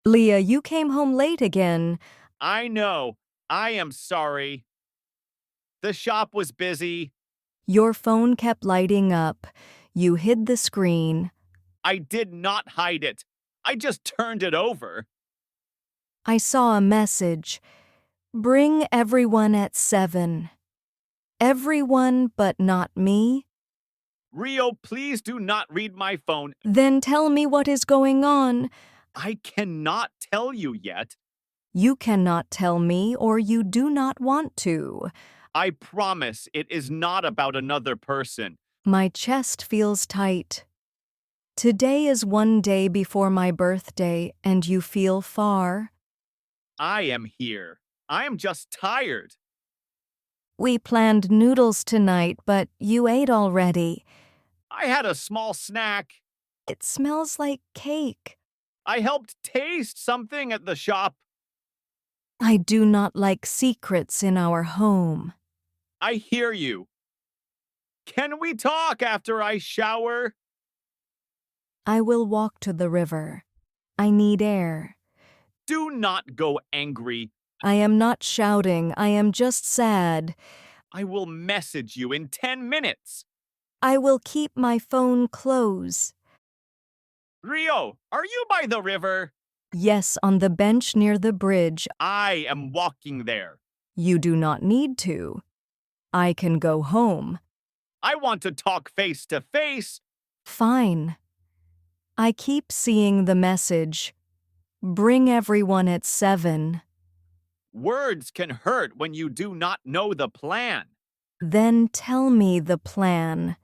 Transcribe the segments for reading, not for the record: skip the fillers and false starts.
Leah, you came home late again. I know. I am sorry. The shop was busy. Your phone kept lighting up. You hid the screen. I did not hide it. I just turned it over. I saw a message. Bring everyone at 7. Everyone but not me? Rio, please do not read my phone. Then tell me what is going on. I cannot tell you yet. You cannot tell me, or you do not want to. I promise it is not about another person. My chest feels tight. Today is one day before my birthday, and you feel far. I am here. I am just tired. We planned noodles tonight, but you ate already. I had a small snack. It smells like cake. I helped taste something at the shop. I do not like secrets in our home. I hear you. Can we talk after I shower? I will walk to the river. I need air. Do not go angry. I am not shouting, I am just sad. I will message you in 10 minutes. I will keep my phone close. Rio, are you by the river? Yes, on the bench near the bridge. I am walking there. You do not need to. I can go home. I want to talk face to face. Fine. I keep seeing the message. Bring everyone at 7. Words can hurt when you do not know the plan. Then tell me the plan.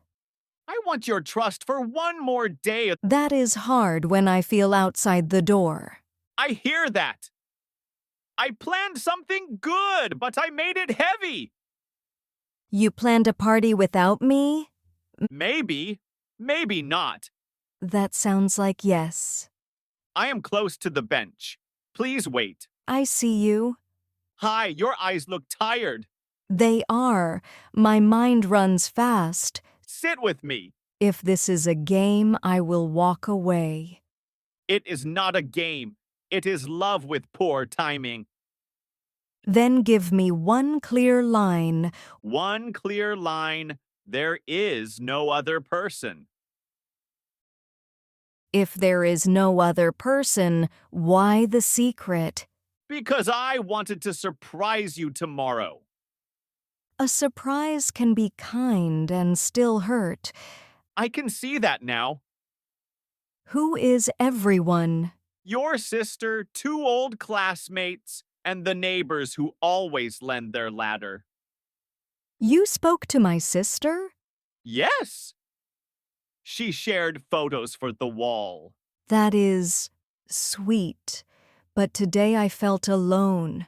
I want your trust for one more day. That is hard when I feel outside the door. I hear that. I planned something good, but I made it heavy. You planned a party without me? Maybe, maybe not. That sounds like yes. I am close to the bench. Please wait. I see you. Hi, your eyes look tired. They are. My mind runs fast. Sit with me. If this is a game, I will walk away. It is not a game. It is love with poor timing. Then give me one clear line. One clear line. There is no other person. If there is no other person, why the secret? Because I wanted to surprise you tomorrow. A surprise can be kind and still hurt. I can see that now. Who is everyone? Your sister, 2 old classmates, and the neighbors who always lend their ladder. You spoke to my sister? Yes. She shared photos for the wall. That is sweet. But today I felt alone.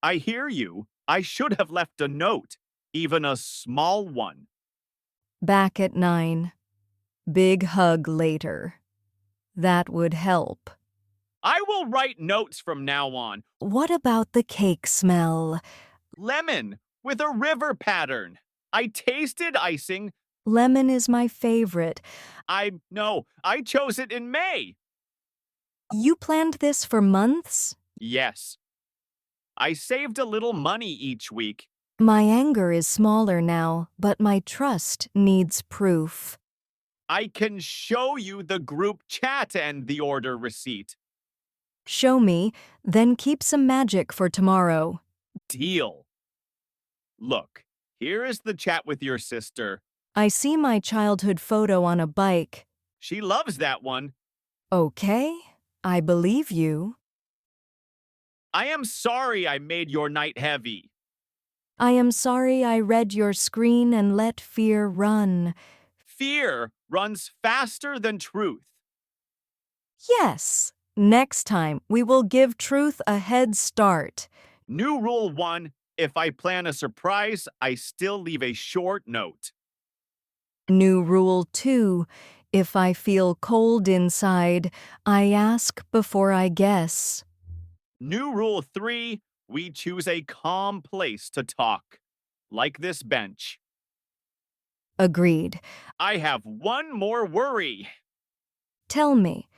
I hear you. I should have left a note, even a small one. Back at 9. Big hug later. That would help. I will write notes from now on. What about the cake smell? Lemon with a river pattern. I tasted icing. Lemon is my favorite. I chose it in May. You planned this for months? Yes. I saved a little money each week. My anger is smaller now, but my trust needs proof. I can show you the group chat and the order receipt. Show me, then keep some magic for tomorrow. Deal. Look, here is the chat with your sister. I see my childhood photo on a bike. She loves that one. Okay, I believe you. I am sorry I made your night heavy. I am sorry I read your screen and let fear run. Fear runs faster than truth. Yes, next time we will give truth a head start. New rule 1, if I plan a surprise, I still leave a short note. New rule 2, if I feel cold inside, I ask before I guess. New rule 3, we choose a calm place to talk, like this bench. Agreed. I have one more worry. Tell me,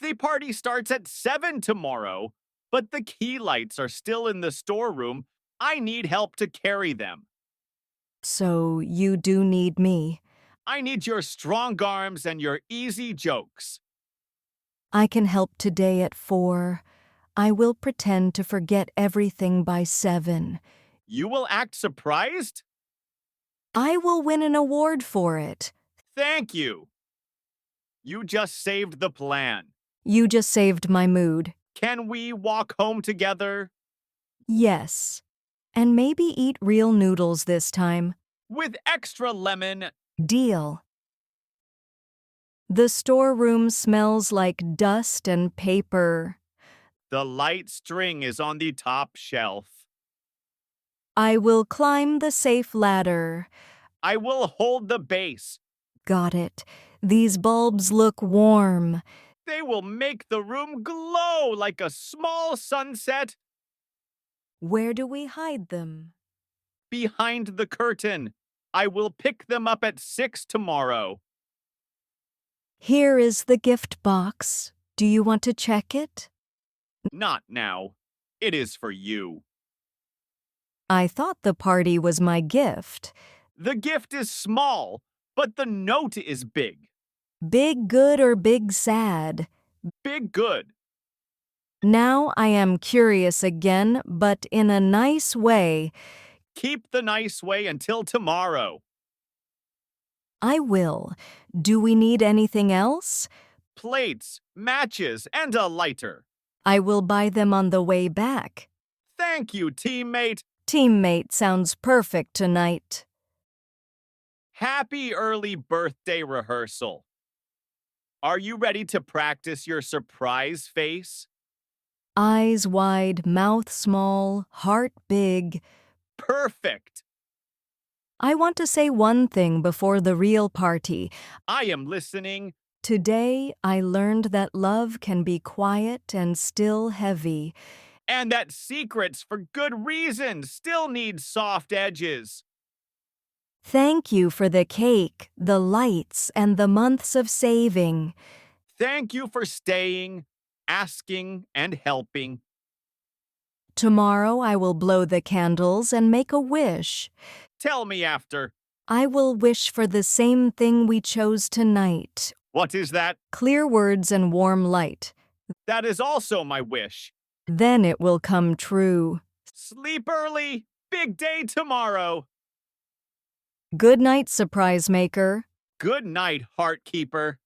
The party starts at 7 tomorrow, but the key lights are still in the storeroom. I need help to carry them. So you do need me. I need your strong arms and your easy jokes. I can help today at 4. I will pretend to forget everything by 7. You will act surprised? I will win an award for it. Thank you. You just saved the plan. You just saved my mood. Can we walk home together? Yes. And maybe eat real noodles this time. With extra lemon. Deal. The storeroom smells like dust and paper. The light string is on the top shelf. I will climb the safe ladder. I will hold the base. Got it. These bulbs look warm. They will make the room glow like a small sunset. Where do we hide them? Behind the curtain. I will pick them up at 6 tomorrow. Here is the gift box. Do you want to check it? Not now. It is for you. I thought the party was my gift. The gift is small, but the note is big. Big good or big sad? Big good. Now I am curious again, but in a nice way. Keep the nice way until tomorrow. I will. Do we need anything else? Plates, matches, and a lighter. I will buy them on the way back. Thank you, teammate. Teammate sounds perfect tonight. Happy early birthday rehearsal. Are you ready to practice your surprise face? Eyes wide, mouth small, heart big. Perfect. I want to say one thing before the real party. I am listening. Today, I learned that love can be quiet and still heavy. And that secrets for good reason still need soft edges. Thank you for the cake, the lights, and the months of saving. Thank you for staying, asking, and helping. Tomorrow I will blow the candles and make a wish. Tell me after. I will wish for the same thing we chose tonight. What is that? Clear words and warm light. That is also my wish. Then it will come true. Sleep early. Big day tomorrow. Good night, surprise maker. Good night, heart keeper.